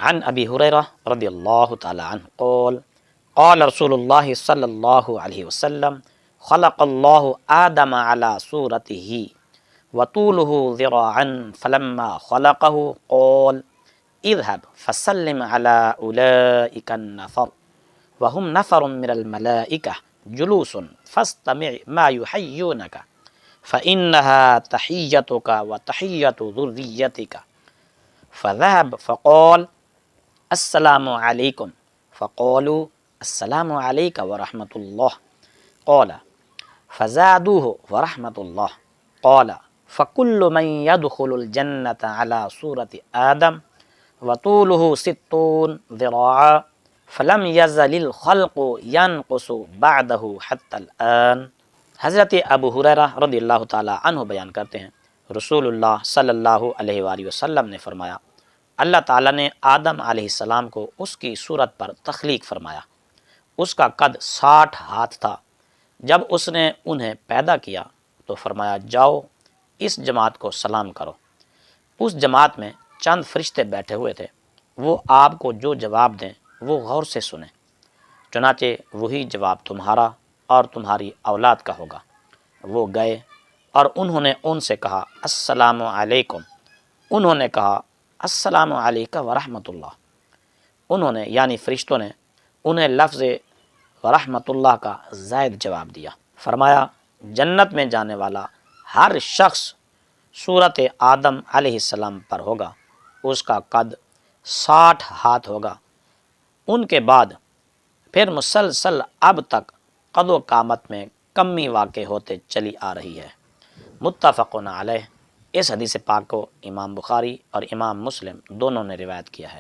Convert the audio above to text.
अन अबी हुरैरा रदियल्लाहु तआला अन्हु क़ाल क़ाल रसूलुल्लाह सल्लल्लाहु अलैहि वसल्लम ख़लक़ल्लाहु आदम अला सूरतिही व तूलुहु ज़िराअन फलम्मा ख़लक़हु क़ाल इज़हब फसल्लिम अला उलाइका नफ़र व हुम नफ़रुम मिनल मलाइका जुलूसुन फस्तमि' मा युहय्यूनका फ़इन्नहा तहिय्यतुका व तहिय्यतु ज़ुर्रिय्यतिका फ़ज़हब फ़क़ाल अस्सलामु अलैकुम फ़क़ालू अस्सलामु अलैका व रहमतुल्लाह क़ाल फ़ज़ादूहु व रहमतुल्लाह क़ाल फ़कुल्लु मन यदख़ुलुल जन्नत अला सूरति आदम व तूलुहु सित्तून ज़िराअ फ़लम यज़लिल ख़ल्क़ु यनक़ुसु बअदहु हत्तल आन। हज़रत अबू हुरैरा रज़ियल्लाहु ताला अन्हु बयान करते हैं, रसूलुल्लाह सल्लल्लाहु अलैहि वसल्लम ने फरमाया, अल्लाह ताला ने आदम अलैहिस्सलाम को उसकी सूरत पर तख्लीक फरमाया। उसका कद 60 हाथ था। जब उसने उन्हें पैदा किया तो फरमाया, जाओ इस जमात को सलाम करो। उस जमात में चंद फरिश्ते बैठे हुए थे। वो आपको जो जवाब दें वो गौर से सुने, चुनाचे वही जवाब तुम्हारा और तुम्हारी औलाद का होगा। वो गए और उन्होंने उनसे कहा अस्सलामु अलैकुम। उन्होंने कहा अस्सलामु अलैका व रहमतुल्लाह। उन्होंने यानी फ़रिश्तों ने उन्हें लफ्ज़ व रहमतुल्लाह का ज़ायद जवाब दिया। फरमाया, जन्नत में जाने वाला हर शख्स सूरत आदम अलैहिस्सलाम पर होगा। उसका कद 60 हाथ होगा। उनके बाद फिर मुसलसल अब तक कदो कामत में कमी वाक़े होते चली आ रही है। मुत्तफ़क़ुन अलैह। इस हदीस पाक को इमाम बुखारी और इमाम मुस्लिम दोनों ने रिवायत किया है।